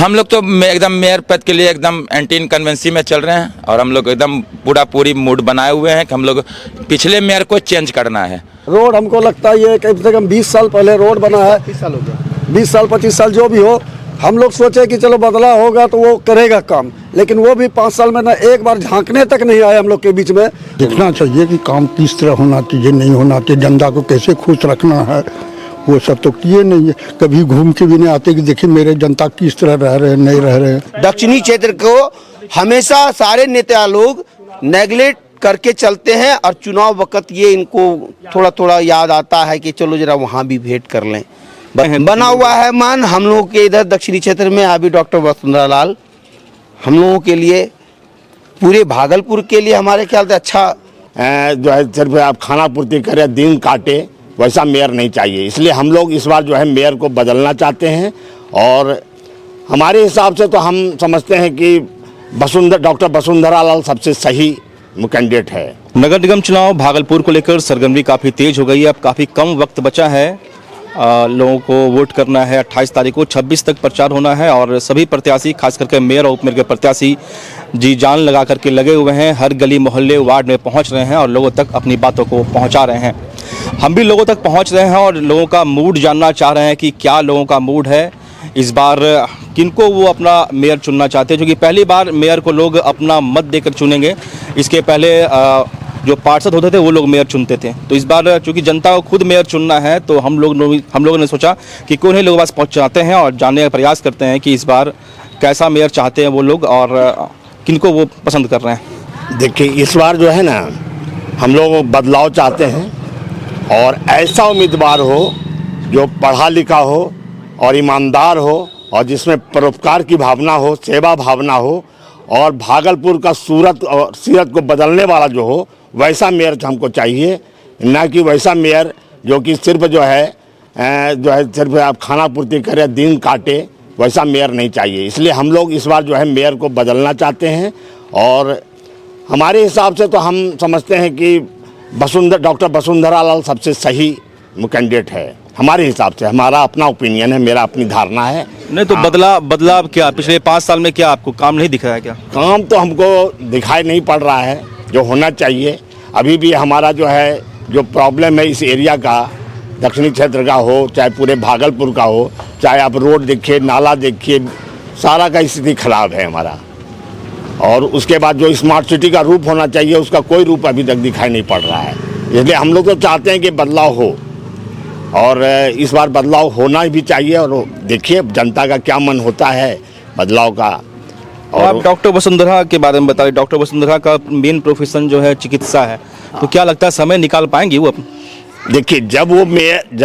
हम लोग तो एकदम मेयर पद के लिए एकदम एंटी इनकन्वेंसी में चल रहे हैं और हम लोग एकदम पूरी मूड बनाए हुए हैं कि हम लोग पिछले मेयर को चेंज करना है। रोड हमको लगता है ये कम से कम 20 साल पहले रोड बना है, 20 साल हो गया, 20 साल 25 साल जो भी हो। हम लोग सोचे कि चलो बदलाव होगा तो वो करेगा काम, लेकिन वो भी 5 साल में ना एक बार झांकने तक नहीं आए हम लोग के बीच में। देखना चाहिए कि काम किस तरह होना चाहिए, नहीं होना चाहिए, जनता को कैसे खुश रखना है, वो सब तो किए नहीं है। कभी घूम के भी नहीं आते कि देखिए मेरे जनता किस तरह रह रहे हैं, नहीं रह रहे हैं। दक्षिणी क्षेत्र को हमेशा सारे नेता लोग नेगलेक्ट करके चलते हैं और चुनाव वक्त ये इनको थोड़ा थोड़ा याद आता है कि चलो जरा वहाँ भी भेंट कर लें। बना हुआ है मान हम लोगों के इधर दक्षिणी क्षेत्र में अभी डॉक्टर वसुंधरा लाल हम लोगों के लिए, पूरे भागलपुर के लिए हमारे ख्याल से अच्छा जो है सिर्फ आप खाना पूर्ति करें दिन काटे, वैसा मेयर नहीं चाहिए। इसलिए हम लोग इस बार जो है मेयर को बदलना चाहते हैं और हमारे हिसाब से तो हम समझते हैं कि डॉक्टर वसुंधरा लाल सबसे सही कैंडिडेट है। नगर निगम चुनाव भागलपुर को लेकर सरगर्मी काफ़ी तेज हो गई है। अब काफ़ी कम वक्त बचा है, लोगों को वोट करना है। 28 तारीख को 26 तक प्रचार होना है और सभी प्रत्याशी खास करके मेयर और उपमेयर के प्रत्याशी जी जान लगा करके लगे हुए हैं। हर गली मोहल्ले वार्ड में पहुंच रहे हैं और लोगों तक अपनी बातों को पहुंचा रहे हैं। हम भी लोगों तक पहुंच रहे हैं और लोगों का मूड जानना चाह रहे हैं कि क्या लोगों का मूड है इस बार, किनको वो अपना मेयर चुनना चाहते हैं। क्योंकि पहली बार मेयर को लोग अपना मत देकर चुनेंगे, इसके पहले जो पार्षद होते थे वो लोग मेयर चुनते थे। तो इस बार चूँकि जनता को खुद मेयर चुनना है तो हम लोगों ने सोचा कि क्यों नहीं लोगों के पास पहुँचाते हैं और जानने का प्रयास करते हैं कि इस बार कैसा मेयर चाहते हैं वो लोग और किनको वो पसंद कर रहे हैं। देखिए इस बार जो है ना हम लोग बदलाव चाहते हैं और ऐसा उम्मीदवार हो जो पढ़ा लिखा हो और ईमानदार हो और जिसमें परोपकार की भावना हो, सेवा भावना हो और भागलपुर का सूरत और सीरत को बदलने वाला जो हो, वैसा मेयर हमको चाहिए। ना कि वैसा मेयर जो कि सिर्फ जो है सिर्फ आप खाना पूर्ति करें दिन काटे, वैसा मेयर नहीं चाहिए। इसलिए हम लोग इस बार जो है मेयर को बदलना चाहते हैं और हमारे हिसाब से तो हम समझते हैं कि डॉक्टर वसुंधरा लाल सबसे सही कैंडिडेट है। हमारे हिसाब से, हमारा अपना ओपिनियन है, मेरा अपनी धारणा है। नहीं तो बदलाव क्या पिछले 5 साल में क्या आपको काम नहीं दिख रहा है क्या? काम तो हमको दिखाई नहीं पड़ रहा है जो होना चाहिए। अभी भी हमारा जो है जो प्रॉब्लम है इस एरिया का, दक्षिणी क्षेत्र का हो चाहे पूरे भागलपुर का हो, चाहे आप रोड देखिए, नाला देखिए, सारा का स्थिति खराब है हमारा। और उसके बाद जो स्मार्ट सिटी का रूप होना चाहिए उसका कोई रूप अभी तक दिखाई नहीं पड़ रहा है। इसलिए हम लोग तो चाहते हैं कि बदलाव हो और इस बार बदलाव होना भी चाहिए। और देखिए जनता का क्या मन होता है बदलाव का। और आप डॉक्टर वसुंधरा के बारे में बताइए। डॉक्टर वसुंधरा का मेन प्रोफेशन जो है चिकित्सा है, तो क्या लगता है समय निकाल पाएंगी वो? देखिए जब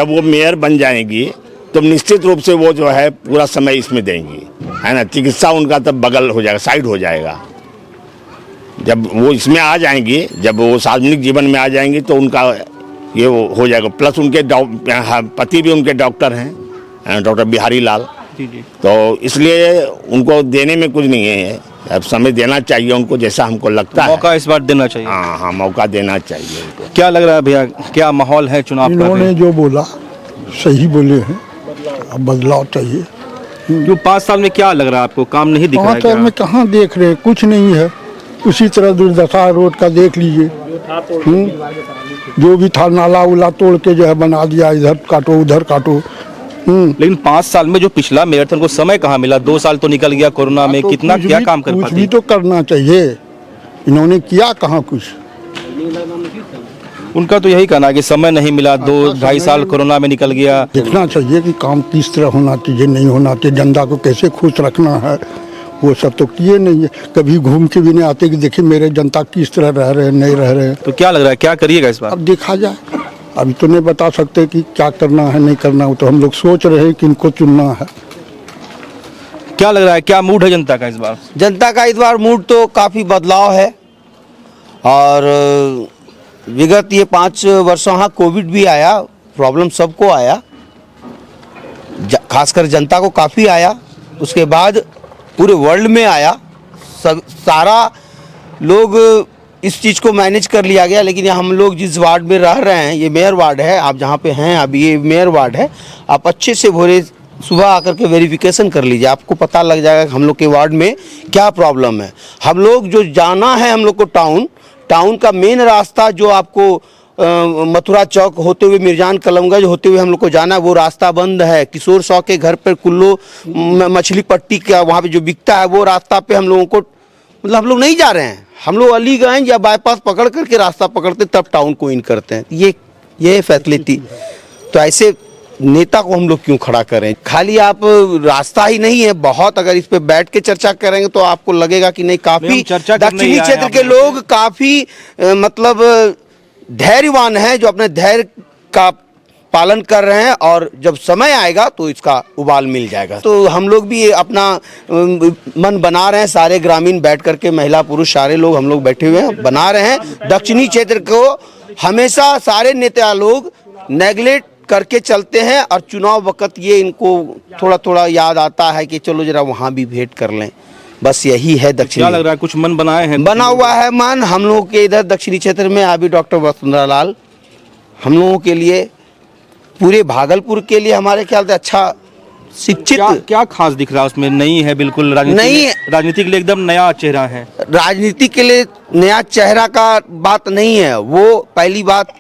वो मेयर बन जाएंगी तो निश्चित रूप से वो जो है पूरा समय इसमें देंगी, है ना। चिकित्सा उनका तब बगल हो जाएगा, साइड हो जाएगा। जब वो इसमें आ जाएंगी, जब वो सार्वजनिक जीवन में आ जाएंगी तो उनका ये हो जाएगा। प्लस उनके पति भी उनके डॉक्टर हैं, डॉक्टर बिहारी लाल जी। तो इसलिए उनको देने में कुछ नहीं है, अब समय देना चाहिए उनको, जैसा हमको लगता है। मौका इस बार देना चाहिए। हाँ, मौका देना चाहिए उनको। क्या लग रहा है भैया, क्या माहौल है चुनाव का? इन्होंने जो बोला सही बोले हैं, अब बदलाव चाहिए। जो 5 साल में क्या लग रहा है आपको, काम नहीं दिख रहा है? 5 साल में कहाँ देख रहे हैं, कुछ नहीं है। उसी तरह दुर्दशा रोड का देख लीजिए, जो भी था नाला उला तोड़ के जो है बना दिया, इधर काटो उधर काटो। लेकिन 5 साल में जो पिछला मेयर था उनको समय कहाँ मिला? 2 साल तो निकल गया कोरोना में, कितना क्या काम कर पाते? कुछ भी तो करना चाहिए, इन्होंने किया कहाँ कुछ। उनका तो यही कहना है कि समय नहीं मिला, 2-2.5 साल कोरोना में निकल गया। देखना चाहिए कि काम किस तरह होना चाहिए, नहीं होना चाहिए, जनता को कैसे खुश रखना है, वो सब तो किए नहीं है। कभी घूम के भी नहीं आते कि देखिए मेरे जनता किस तरह रह रहे हैं, नहीं रह रहे हैं। तो क्या लग रहा है, क्या करिएगा इस बार? अब देखा जाए, अभी तो नहीं बता सकते कि क्या करना है नहीं करना है। तो हम लोग सोच रहे हैं कि इनको चुनना है। क्या लग रहा है, क्या मूड है जनता का इस बार? जनता का इस बार मूड तो काफ़ी बदलाव है और विगत ये 5 वर्षों हाँ कोविड भी आया, प्रॉब्लम सबको आया, खासकर जनता को काफ़ी आया। उसके बाद पूरे वर्ल्ड में आया, सारा लोग इस चीज़ को मैनेज कर लिया गया। लेकिन हम लोग जिस वार्ड में रह रहे हैं, ये मेयर वार्ड है, आप जहाँ पे हैं अभी ये मेयर वार्ड है, आप अच्छे से भोरे सुबह आकर के वेरिफिकेशन कर लीजिए, आपको पता लग जाएगा कि हम लोग के वार्ड में क्या प्रॉब्लम है। हम लोग जो जाना है हम लोग को टाउन का मेन रास्ता जो आपको मथुरा चौक होते हुए मिर्जान कलमगंज होते हुए हम लोग को जाना है, वो रास्ता बंद है। किशोर सौ के घर पर कुल्लो मछली पट्टी का वहाँ पे जो बिकता है वो रास्ता पे हम लोगों को मतलब हम लोग नहीं जा रहे हैं। हम लोग अलीगंज या बाईपास पकड़ करके रास्ता पकड़ते तब टाउन को इन करते हैं। ये फैसिलिटी तो ऐसे नेता को हम लोग क्यों खड़ा करें? खाली आप रास्ता ही नहीं है, बहुत अगर इस पे बैठ के चर्चा करेंगे तो आपको लगेगा कि नहीं काफी दक्षिणी क्षेत्र के लोग काफी मतलब धैर्यवान हैं जो अपने धैर्य का पालन कर रहे हैं, और जब समय आएगा तो इसका उबाल मिल जाएगा। तो हम लोग भी अपना मन बना रहे हैं, सारे ग्रामीण बैठ करके महिला पुरुष सारे लोग हम लोग बैठे हुए हैं, बना रहे हैं। दक्षिणी क्षेत्र को हमेशा सारे नेता लोग नेगलेक्ट करके चलते हैं, और चुनाव वक्त ये इनको थोड़ा थोड़ा याद आता है कि चलो जरा वहाँ भी भेंट कर लें। बस यही है दक्षिण। क्या लग रहा है कुछ मन बनाए हैं? बना हुआ है मन हम लोगों के इधर दक्षिणी क्षेत्र में। अभी डॉक्टर वसुंधरा लाल हम लोगों के लिए, पूरे भागलपुर के लिए हमारे ख्याल से अच्छा शिक्षित। क्या खास दिख रहा है उसमें? नहीं है बिल्कुल, राजनीति के लिए एकदम नया चेहरा है। राजनीति के लिए नया चेहरा का बात नहीं है वो। पहली बात,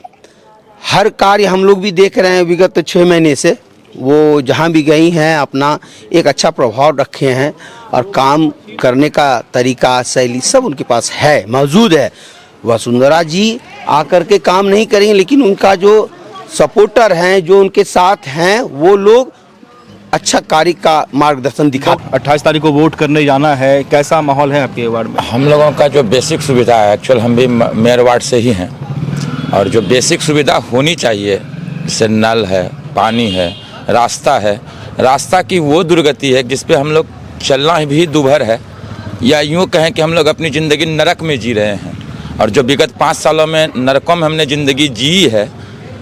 हर कार्य हम लोग भी देख रहे हैं विगत 6 महीने से, वो जहाँ भी गई हैं अपना एक अच्छा प्रभाव रखे हैं, और काम करने का तरीका शैली सब उनके पास है, मौजूद है। वसुंधरा जी आकर के काम नहीं करेंगे, लेकिन उनका जो सपोर्टर हैं, जो उनके साथ हैं, वो लोग अच्छा कार्य का मार्गदर्शन दिखा। 28 तारीख को वोट करने जाना है, कैसा माहौल है आपके वार्ड में? हम लोगों का जो बेसिक सुविधा है, एक्चुअल हम भी मेयर वार्ड से ही हैं, और जो बेसिक सुविधा होनी चाहिए जैसे नल है, पानी है, रास्ता की वो दुर्गति है जिस पे हम लोग चलना भी दुभर है, या यूँ कहें कि हम लोग अपनी ज़िंदगी नरक में जी रहे हैं। और जो विगत 5 सालों में नरकों में हमने ज़िंदगी जी है,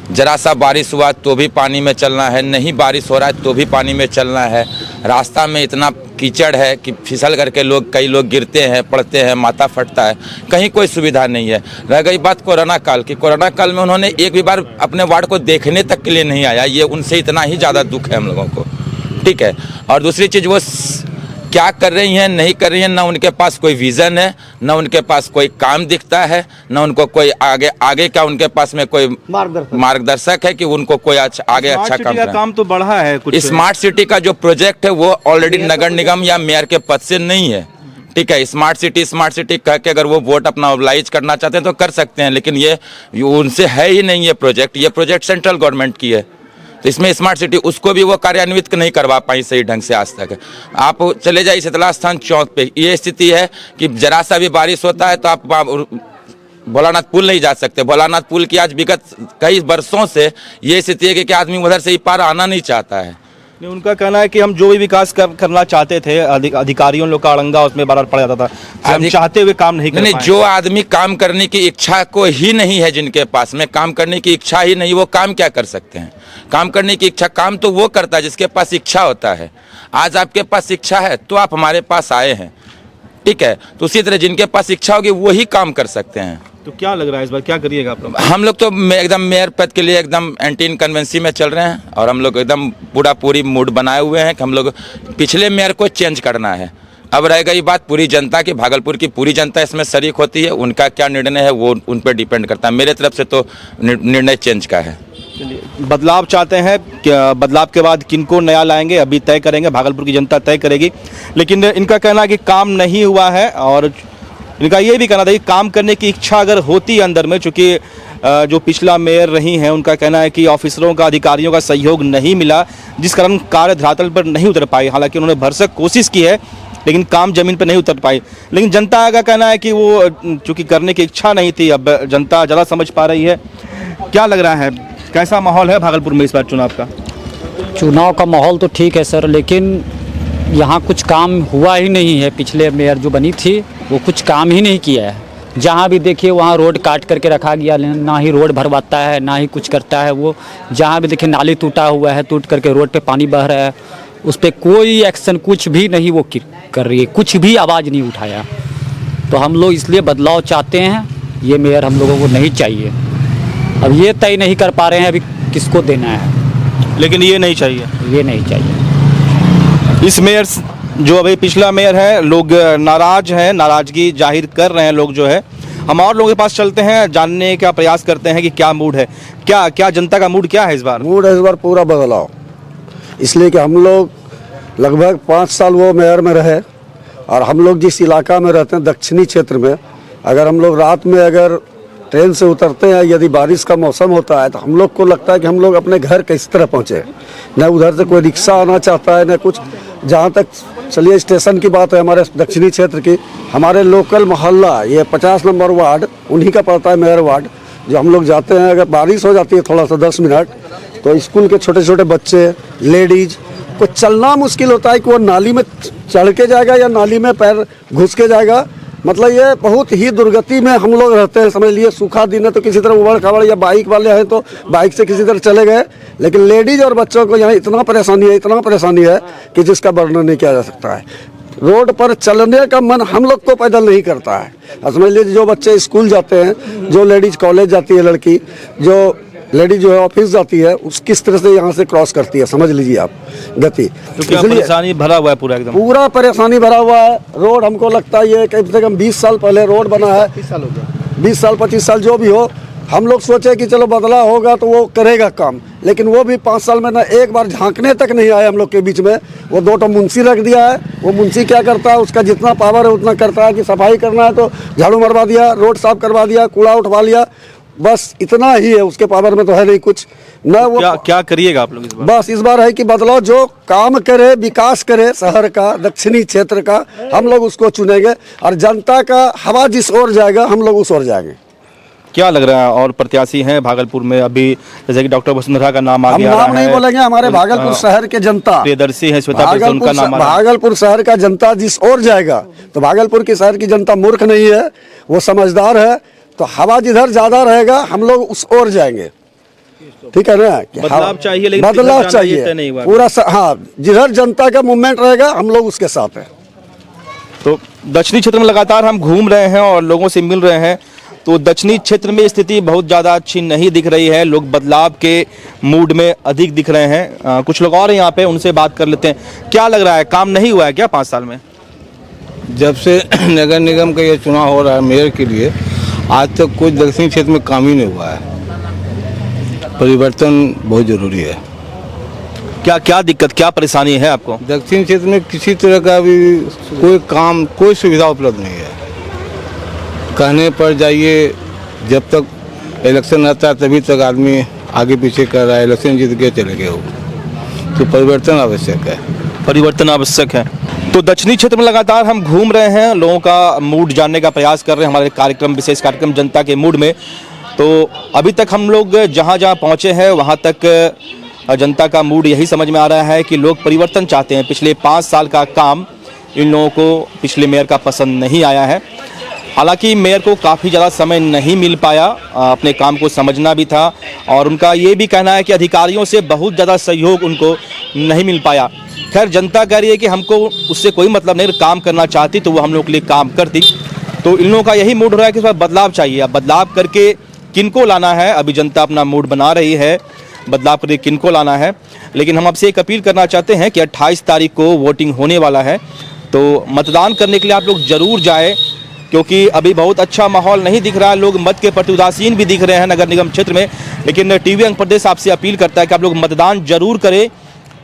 जरा सा बारिश हुआ तो भी पानी में चलना है, नहीं बारिश हो रहा है तो भी पानी में चलना है, रास्ता में इतना कीचड़ है कि फिसल करके कई लोग गिरते हैं, पड़ते हैं, माथा फटता है, कहीं कोई सुविधा नहीं है। रह गई बात कोरोना काल की, कोरोना काल में उन्होंने एक भी बार अपने वार्ड को देखने तक के लिए नहीं आया, ये उनसे इतना ही ज़्यादा दुख है हम लोगों को, ठीक है। और दूसरी चीज़, वो क्या कर रही हैं नहीं कर रही हैं, ना उनके पास कोई विज़न है, ना उनके पास कोई काम दिखता है, ना उनको कोई आगे का उनके पास में कोई मार्गदर्शक है कि उनको कोई आगे अच्छा काम तो बढ़ा है कुछ। स्मार्ट सिटी का जो प्रोजेक्ट है वो ऑलरेडी नगर निगम या मेयर के पद से नहीं है, ठीक है। स्मार्ट सिटी कह के अगर वो वोट अपना मोबिलाइज करना चाहते हैं तो कर सकते हैं, लेकिन ये उनसे है ही नहीं। ये प्रोजेक्ट सेंट्रल गवर्नमेंट की है, तो इसमें स्मार्ट सिटी उसको भी वो कार्यान्वित नहीं करवा पाई सही ढंग से आज तक। आप चले जाइए शीतला स्थान चौक पे, ये स्थिति है कि जरा सा भी बारिश होता है तो आप भोलानाथ पुल नहीं जा सकते। भोलानाथ पुल की आज विगत कई वर्षों से ये स्थिति है कि आदमी उधर से ही पार आना नहीं चाहता है। उनका कहना है कि हम जो भी विकास करना चाहते थे, अधिकारियों लोग का अड़ंगा उसमें बार पड़ जाता था, हम चाहते हुए काम नहीं कर पाए। जो आदमी काम करने की इच्छा को ही नहीं है, जिनके पास में काम करने की इच्छा ही नहीं, वो काम क्या कर सकते हैं? काम करने की इच्छा, काम तो वो करता है जिसके पास इच्छा होता है। आज आपके पास इच्छा है तो आप हमारे पास आए हैं, ठीक है। तो उसी तरह जिनके पास इच्छा होगी वही काम कर सकते हैं। तो क्या लग रहा है इस बार क्या करिएगा आप लोग? हम लोग तो एकदम मेयर पद के लिए एकदम एंटी इनकन्वेंसी में चल रहे हैं, और हम लोग एकदम पूरी मूड बनाए हुए हैं कि हम लोग पिछले मेयर को चेंज करना है। अब रह गई बात पूरी जनता की, भागलपुर की पूरी जनता इसमें शरीक होती है, उनका क्या निर्णय है वो उन पर डिपेंड करता है। मेरे तरफ से तो निर्णय चेंज का है। बदलाव चाहते हैं, क्या बदलाव के बाद किनको नया लाएंगे अभी तय करेंगे, भागलपुर की जनता तय करेगी। लेकिन इनका कहना है कि काम नहीं हुआ है, और इनका ये भी कहना था कि काम करने की इच्छा अगर होती है अंदर में, चूँकि जो पिछला मेयर रही हैं उनका कहना है कि ऑफिसरों का, अधिकारियों का सहयोग नहीं मिला, जिस कारण कार्य धरातल पर नहीं उतर पाई। हालांकि उन्होंने भरसक कोशिश की है लेकिन काम जमीन पर नहीं उतर पाई। लेकिन जनता का कहना है कि वो चूँकि करने की इच्छा नहीं थी, अब जनता ज़्यादा समझ पा रही है। क्या लग रहा है, कैसा माहौल है भागलपुर में इस बार चुनाव का? चुनाव का माहौल तो ठीक है सर, लेकिन यहाँ कुछ काम हुआ ही नहीं है। पिछले मेयर जो बनी थी वो कुछ काम ही नहीं किया है। जहाँ भी देखिए वहाँ रोड काट करके रखा गया, ना ही रोड भरवाता है, ना ही कुछ करता है वो। जहाँ भी देखिए नाली टूटा हुआ है, टूट करके रोड पे पानी बह रहा है, उस पर कोई एक्शन कुछ भी नहीं वो कर रही है, कुछ भी आवाज़ नहीं उठाया। तो हम लोग इसलिए बदलाव चाहते हैं, ये मेयर हम लोगों को नहीं चाहिए। अब ये तय नहीं कर पा रहे हैं अभी किसको देना है, लेकिन ये नहीं चाहिए, ये नहीं चाहिए। इस मेयर जो अभी पिछला मेयर है, लोग नाराज हैं, नाराजगी जाहिर कर रहे हैं लोग जो है। हम और लोगों के पास चलते हैं, जानने का प्रयास करते हैं कि क्या मूड है, क्या जनता का मूड क्या है इस बार। मूड है इस बार पूरा बदलाव, इसलिए कि हम लोग लगभग 5 साल वो मेयर में रहे और हम लोग जिस इलाका में रहते हैं दक्षिणी क्षेत्र में, अगर हम लोग रात में अगर ट्रेन से उतरते हैं, यदि बारिश का मौसम होता है तो हम लोग को लगता है कि हम लोग अपने घर किस तरह पहुँचे। न उधर से कोई रिक्शा आना चाहता है न कुछ। जहाँ तक चलिए स्टेशन की बात है, हमारे दक्षिणी क्षेत्र की, हमारे लोकल मोहल्ला ये 50 नंबर वार्ड उन्हीं का पड़ता है मेयर वार्ड। जो हम लोग जाते हैं, अगर बारिश हो जाती है थोड़ा सा 10 मिनट, तो स्कूल के छोटे छोटे बच्चे, लेडीज को चलना मुश्किल होता है कि वो नाली में चढ़ के जाएगा या नाली में पैर घुस के जाएगा। मतलब ये बहुत ही दुर्गति में हम लोग रहते हैं। समझ लिए सूखा दिन है तो किसी तरह उबड़ खाबड़, या बाइक वाले हैं तो बाइक से किसी तरह चले गए, लेकिन लेडीज और बच्चों को यहाँ इतना परेशानी है कि जिसका वर्णन नहीं किया जा सकता है। रोड पर चलने का मन हम लोग को पैदल नहीं करता है। समझ लीजिए जो बच्चे स्कूल जाते हैं, जो लेडीज कॉलेज जाती है लड़की, जो लेडीज जो है ऑफिस जाती है, उस किस तरह से यहाँ से क्रॉस करती है, समझ लीजिए आप गति। तो क्या परेशानी भरा हुआ है पूरा एकदम? पूरा परेशानी भरा हुआ है। रोड हमको लगता है ये कम से कम 20 साल पहले रोड बना है। 20 साल हो गया, 20 साल 25 साल जो भी हो। हम लोग सोचे कि चलो बदला होगा तो वो करेगा काम, लेकिन वो भी 5 साल में ना एक बार झांकने तक नहीं आए हम लोग के बीच में। वो 2 मुंशी रख दिया है। वो मुंशी क्या करता है, उसका जितना पावर है उतना करता है कि सफाई करना है तो झाड़ू मरवा दिया, रोड साफ करवा दिया, कूड़ा उठवा लिया, बस इतना ही है। उसके पावर में तो है नहीं कुछ ना। वो क्या करिएगा आप लोग इस बार? बस इस बार है कि बदलाव जो काम करे, विकास करे शहर का, दक्षिणी क्षेत्र का, हम लोग उसको चुनेंगे और जनता का हवा जिस ओर जाएगा हम लोग उस ओर जाएंगे। क्या लग रहा है? और प्रत्याशी हैं भागलपुर में अभी, जैसे कि डॉक्टर वसुंधरा का नाम आगे आ रहा है। हम नाम नहीं बोलेंगे, हमारे भागलपुर शहर के जनता प्रियदर्शी है, श्वेता प्रियदर्शी, उनका नाम आ रहा है। भागलपुर शहर का जनता जिस ओर जाएगा, तो भागलपुर की शहर की जनता मूर्ख नहीं है, वो समझदार है। तो हवा जिधर ज्यादा रहेगा हम लोग उस ओर जाएंगे। ठीक है ना? बदलाव चाहिए, लेकिन बदलाव चाहिए पूरा। हाँ, जिधर जनता का मूवमेंट रहेगा हम लोग उसके साथ हैं। तो दक्षिणी क्षेत्र में लगातार हम घूम रहे हैं और लोगों से मिल रहे हैं, तो दक्षिणी क्षेत्र में स्थिति बहुत ज़्यादा अच्छी नहीं दिख रही है। लोग बदलाव के मूड में अधिक दिख रहे हैं। कुछ लोग और यहाँ पे, उनसे बात कर लेते हैं। क्या लग रहा है, काम नहीं हुआ है क्या 5 साल में? जब से नगर निगम का ये चुनाव हो रहा है मेयर के लिए, आज तक कोई दक्षिणी क्षेत्र में काम ही नहीं हुआ है। परिवर्तन बहुत जरूरी है। क्या दिक्कत, क्या परेशानी है आपको? दक्षिण क्षेत्र में किसी तरह का भी कोई काम, कोई सुविधा उपलब्ध नहीं है। कहने पर जाइए, जब तक इलेक्शन आता है तभी तक आदमी आगे पीछे कर रहा है, इलेक्शन जीत के चले गए हो। तो परिवर्तन आवश्यक है। परिवर्तन आवश्यक है। तो दक्षिणी क्षेत्र में लगातार हम घूम रहे हैं, लोगों का मूड जानने का प्रयास कर रहे हैं हमारे कार्यक्रम, विशेष कार्यक्रम जनता के मूड में। तो अभी तक हम लोग जहाँ जहाँ पहुँचे हैं वहाँ तक जनता का मूड यही समझ में आ रहा है कि लोग परिवर्तन चाहते हैं। पिछले 5 साल का काम इन लोगों को पिछले मेयर का पसंद नहीं आया है। हालांकि मेयर को काफ़ी ज़्यादा समय नहीं मिल पाया, अपने काम को समझना भी था, और उनका ये भी कहना है कि अधिकारियों से बहुत ज़्यादा सहयोग उनको नहीं मिल पाया। खैर, जनता कह रही है कि हमको उससे कोई मतलब नहीं, काम करना चाहती तो वो हम लोग के लिए काम करती। तो इन लोगों का यही मूड हो रहा है कि इस बार बदलाव चाहिए। अब बदलाव करके किनको लाना है, अभी जनता अपना मूड बना रही है, बदलाव करके किनको लाना है। लेकिन हम आपसे एक अपील करना चाहते हैं कि 28 तारीख को वोटिंग होने वाला है, तो मतदान करने के लिए आप लोग ज़रूर जाएँ, क्योंकि अभी बहुत अच्छा माहौल नहीं दिख रहा है। लोग मत के प्रति उदासीन भी दिख रहे हैं नगर निगम क्षेत्र में। लेकिन टीवी अंक प्रदेश आपसे अपील करता है कि आप लोग मतदान जरूर करें,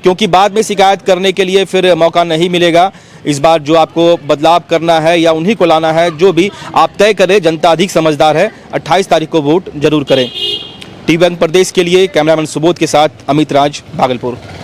क्योंकि बाद में शिकायत करने के लिए फिर मौका नहीं मिलेगा। इस बार जो आपको बदलाव करना है या उन्हीं को लाना है, जो भी आप तय करें, जनता अधिक समझदार है। 28 तारीख को वोट जरूर करें। टीवी अंक प्रदेश के लिए कैमरामैन सुबोध के साथ अमित राज, भागलपुर।